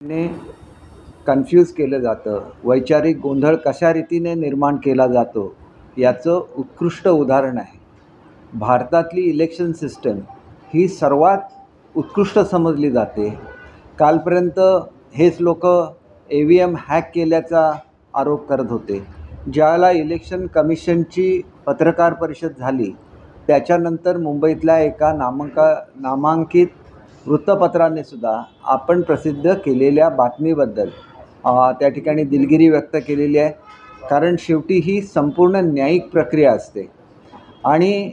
ने कन्फ्यूज केलं जातं, वैचारिक गोंधळ कशा रीतीने निर्माण केला जातो याचं उत्कृष्ट उदाहरण आहे. भारतातली इलेक्शन सिस्टम ही सर्वात उत्कृष्ट समजली जाते. कालपर्यंत हेच लोक EVM हॅक केल्याचा आरोप करत होते. ज्यावेळेला इलेक्शन कमिशनची पत्रकार परिषद झाली त्याच्यानंतर मुंबईतल्या एका नामांकित वृत्तपत्राने सुद्धा आपण प्रसिद्ध केलेल्या बातमीबद्दल त्या ठिकाणी दिलगिरी व्यक्त केलेली आहे. कारण शेवटी ही संपूर्ण न्यायिक प्रक्रिया असते आणि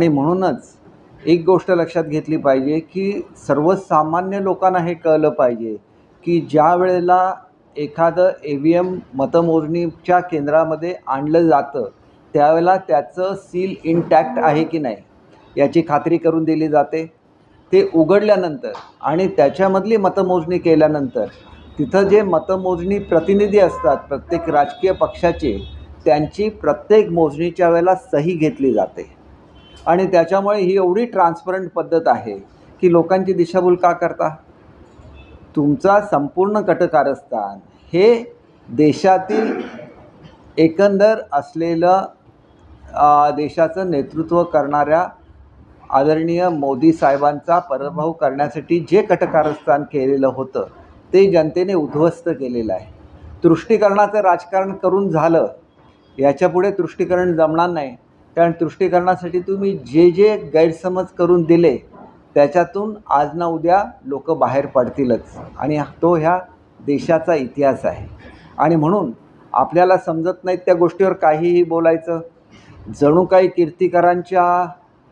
म्हणूनच एक गोष्ट लक्षात घेतली पाहिजे की सर्वसामान्य लोकांना हे कळलं पाहिजे की ज्या वेळेला एखादं EVM मतमोजणीच्या केंद्रामध्ये आणलं जातं त्यावेळेला त्याचं सील इंटॅक्ट आहे की नाही याची खात्री करून दिली जाते. ते उघडल्यानंतर आणि त्याच्यामधली मतमोजणी केल्यानंतर तिथं जे मतमोजणी प्रतिनिधी असतात प्रत्येक राजकीय पक्षाचे, त्यांची प्रत्येक मोजणीच्या वेळेला सही घेतली जाते. आणि त्याच्यामुळे ही एवढी ट्रान्सपरंट पद्धत आहे की लोकांची दिशाभूल का करता? तुमचा संपूर्ण कटकारस्थान हे देशातील एकंदर असलेलं देशाचं नेतृत्व करणाऱ्या आदरणीय मोदी साहेबांचा पराभव करण्यासाठी जे कटकारस्थान केलेलं होतं ते जनतेने उद्ध्वस्त केलेलं आहे. तुष्टीकरणाचं राजकारण करून झालं, याच्यापुढे तुष्टीकरण जमणार नाही. कारण तुष्टीकरणासाठी तुम्ही जे जे गैरसमज करून दिले त्याच्यातून आज ना उद्या लोक बाहेर पडतीलच आणि तो ह्या देशाचा इतिहास आहे. आणि म्हणून आपल्याला समजत नाहीत त्या गोष्टीवर काहीही बोलायचं. जणू काही कीर्तिकरांच्या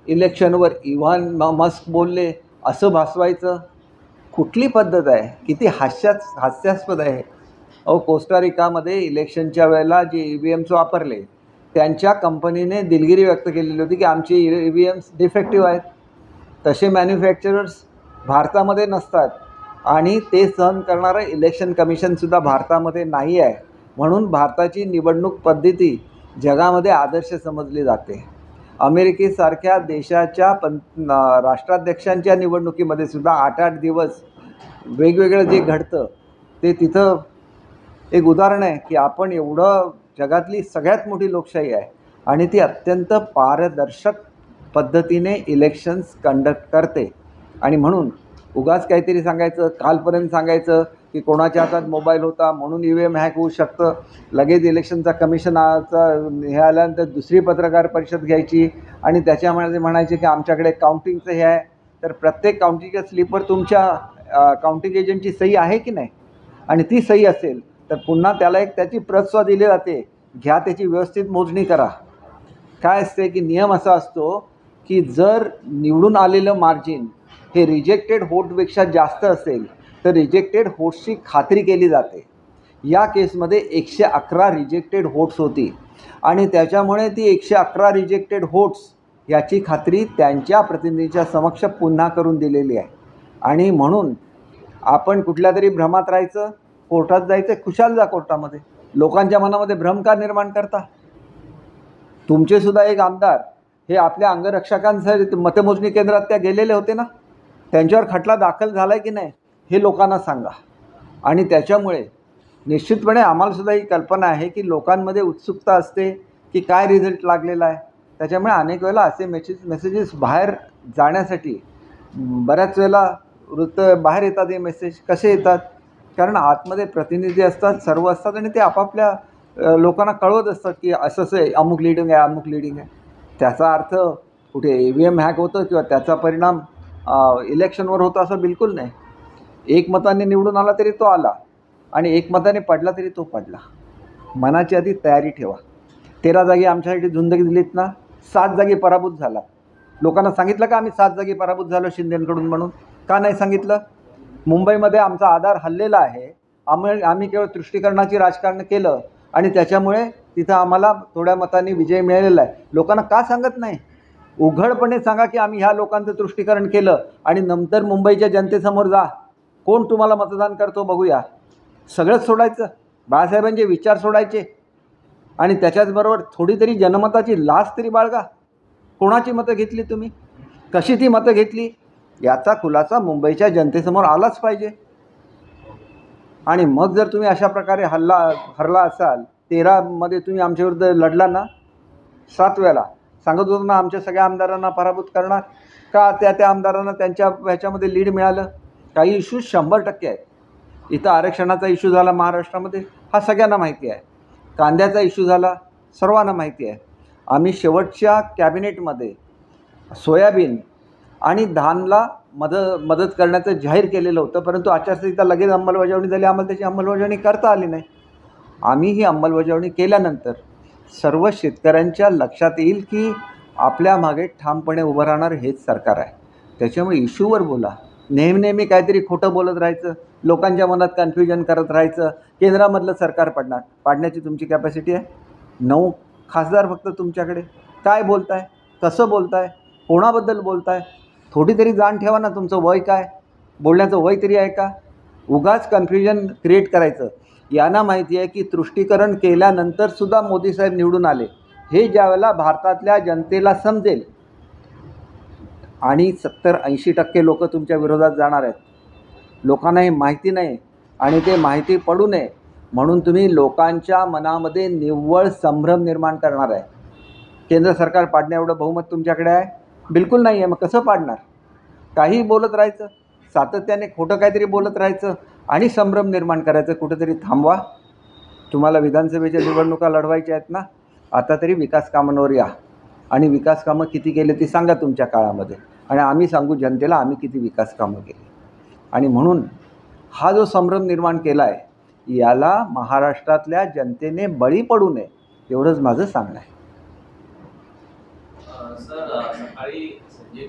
इलेक्शनवर इव्हॉन मस्क बोलले असं भासवायचं. कुठली पद्धत आहे? किती हास्यास्पद आहे. कोस्टारिकामध्ये इलेक्शनच्या वेळेला जे EVMs वापरले त्यांच्या कंपनीने दिलगिरी व्यक्त केलेली होती की आमचे EVMs डिफेक्टिव्ह आहेत. तसे मॅन्युफॅक्चरर्स भारतामध्ये नसतात आणि ते सहन करणारं इलेक्शन कमिशनसुद्धा भारतामध्ये नाही आहे. म्हणून भारताची निवडणूक पद्धती जगामध्ये आदर्श समजली जाते. अमेरिकेसारख्या देशाच्या राष्ट्राध्यक्षांच्या निवडणुकीमध्ये सुद्धा 8-8 दिवस वेगवेगळं जे घडतं ते तिथं एक उदाहरण आहे की आपण एवढं जगातली सगळ्यात मोठी लोकशाही आहे आणि ती अत्यंत पारदर्शक पद्धतीने इलेक्शन्स कंडक्ट करते. आणि म्हणून उगाच काहीतरी सांगायचं, कालपर्यंत सांगायचं की कोणाच्या हातात मोबाईल होता म्हणून EVM हॅक होऊ शकतं, लगेच इलेक्शनचा कमिशनाचा हे आल्यानंतर दुसरी पत्रकार परिषद घ्यायची आणि त्याच्यामध्ये म्हणायचे की आमच्याकडे काउंटिंगचं हे आहे. तर प्रत्येक काउंटिंगच्या स्लिपवर तुमच्या काउंटिंग एजंटची सही आहे की नाही? आणि ती सही असेल तर पुन्हा त्याला एक त्याची प्रतसुद्धा दिली जाते, घ्या त्याची व्यवस्थित मोजणी करा. काय असते की नियम असा असतो की जर निवडून आलेलं मार्जिन हे रिजेक्टेड व्होटपेक्षा जास्त असेल तर रिजेक्टेड व्होट्सची खात्री केली जाते. या केसमध्ये 111 रिजेक्टेड व्होट्स होती आणि त्याच्यामुळे ती 111 रिजेक्टेड व्होट्स याची खात्री त्यांच्या प्रतिनिधीच्या समक्ष पुन्हा करून दिलेली आहे. आणि म्हणून आपण कुठल्या तरी भ्रमात राहायचं, कोर्टात जायचं, खुशाल जा कोर्टामध्ये. लोकांच्या मनामध्ये भ्रम का निर्माण करता? तुमचे सुद्धा एक आमदार हे आपल्या अंगरक्षकांसाठी मतमोजणी केंद्रात त्या गेलेले होते ना, त्यांच्यावर खटला दाखल झाला आहे की नाही हे लोकांना सांगा. आणि त्याच्यामुळे निश्चितपणे आम्हालासुद्धा ही कल्पना आहे की लोकांमध्ये उत्सुकता असते की काय रिझल्ट लागलेला आहे. त्याच्यामुळे अनेक वेळेला असे मेसेजेस बाहेर जाण्यासाठी बऱ्याच वेळेला वृत्त बाहेर येतात. हे मेसेज कसे येतात? कारण आतमध्ये प्रतिनिधी असतात, सर्व असतात आणि ते आपापल्या लोकांना कळवत असतात की असं आहे, अमुक लीडिंग आहे, अमुक लीडिंग आहे. त्याचा अर्थ कुठे EVM हॅक होतं किंवा त्याचा परिणाम इलेक्शनवर होतो असं बिलकुल नाही. एक मताने निवडून आला तरी तो आला आणि एक मताने पडला तरी तो पडला. मनाची आधी तयारी ठेवा. 13 जागी आमच्यासाठी झुंज दिलीत ना, 7 जागी पराभूत झाला. लोकांना सांगितलं का आम्ही 7 जागी पराभूत झालो शिंदेंकडून म्हणून? का नाही सांगितलं? मुंबईमध्ये आमचा आधार हल्लेला आहे. आम्ही केवळ तुष्टीकरणाची राजकारण केलं आणि त्याच्यामुळे तिथं आम्हाला थोड्या मतांनी विजय मिळालेला आहे. लोकांना का सांगत नाही? उघडपणे सांगा की आम्ही ह्या लोकांचं तुष्टीकरण केलं आणि नंतर मुंबईच्या जनतेसमोर जा, कोण तुम्हाला मतदान करतो बघूया. सगळंच सोडायचं, बाळासाहेबांचे विचार सोडायचे आणि त्याच्याचबरोबर थोडी तरी जनमताची लाज तरी बाळगा. कोणाची मतं घेतली तुम्ही? कशी ती मतं घेतली? याचा खुलासा मुंबईच्या जनतेसमोर आलाच पाहिजे. आणि मग जर तुम्ही अशा प्रकारे हरला असाल, 13मध्ये तुम्ही आमच्याविरुद्ध लढला ना, 7 वेळेला सांगत होतो ना आमच्या सगळ्या आमदारांना पराभूत करणार, का त्या आमदारांना त्यांच्या ह्याच्यामध्ये लीड मिळालं. काही इश्यूज 100% आहेत. इथं आरक्षणाचा इश्यू झाला महाराष्ट्रामध्ये, हा सगळ्यांना माहिती आहे. कांद्याचा इश्यू झाला, सर्वांना माहिती आहे. आम्ही शेवटच्या कॅबिनेटमध्ये सोयाबीन आणि धानला मदत करण्याचं जाहीर केलेलं होतं, परंतु आचारसंहिता लगेच अंमलबजावणी झाली, आम्हाला त्याची अंमलबजावणी करता आली नाही. आम्ही ही अंमलबजावणी केल्यानंतर सर्व शेतकऱ्यांच्या लक्षात येईल की आपल्या मागे ठामपणे उभं राहणार हेच सरकार आहे. त्याच्यामुळे इश्यूवर बोला. नेहमी काहीतरी खोटं बोलत राहायचं, लोकांच्या मनात कन्फ्युजन करत राहायचं, केंद्रामधलं सरकार पाडण्याची तुमची कॅपॅसिटी आहे. 9 खासदार फक्त तुमच्याकडे. काय बोलताय, कसं बोलताय, कोणाबद्दल बोलताय, थोडी तरी जाण ठेवा ना. तुमचं वय काय, बोलण्याचं वय तरी आहे का. उगाच कन्फ्युजन क्रिएट करायचं. यांना माहिती आहे की तुष्टीकरण केल्यानंतरसुद्धा मोदी साहेब निवडून आले, हे ज्यावेळेला भारतातल्या जनतेला समजेल आणि 70-80% लोक तुमच्या विरोधात जाणार आहेत. लोकांना हे माहिती नाही आणि ते माहिती पडू नये म्हणून तुम्ही लोकांच्या मनामध्ये निव्वळ संभ्रम निर्माण करणार आहे. केंद्र सरकार पाडण्या एवढं बहुमत तुमच्याकडे आहे? बिलकुल नाही आहे. मग कसं पाडणार? काही बोलत राहायचं, सातत्याने खोटं काहीतरी बोलत राहायचं आणि संभ्रम निर्माण करायचं. कुठेतरी थांबवा. तुम्हाला विधानसभेच्या निवडणुका लढवायच्या आहेत ना, आता तरी विकास कामांवर या आणि विकास कामं किती केले ती सांगा तुमच्या काळामध्ये, आणि आम्ही सांगू जनतेला आम्ही किती विकास कामं केली. आणि म्हणून हा जो संभ्रम निर्माण केला आहे, याला महाराष्ट्रातल्या जनतेने बळी पडू नये एवढंच माझं सांगणं आहे. सर, सकाळी संजय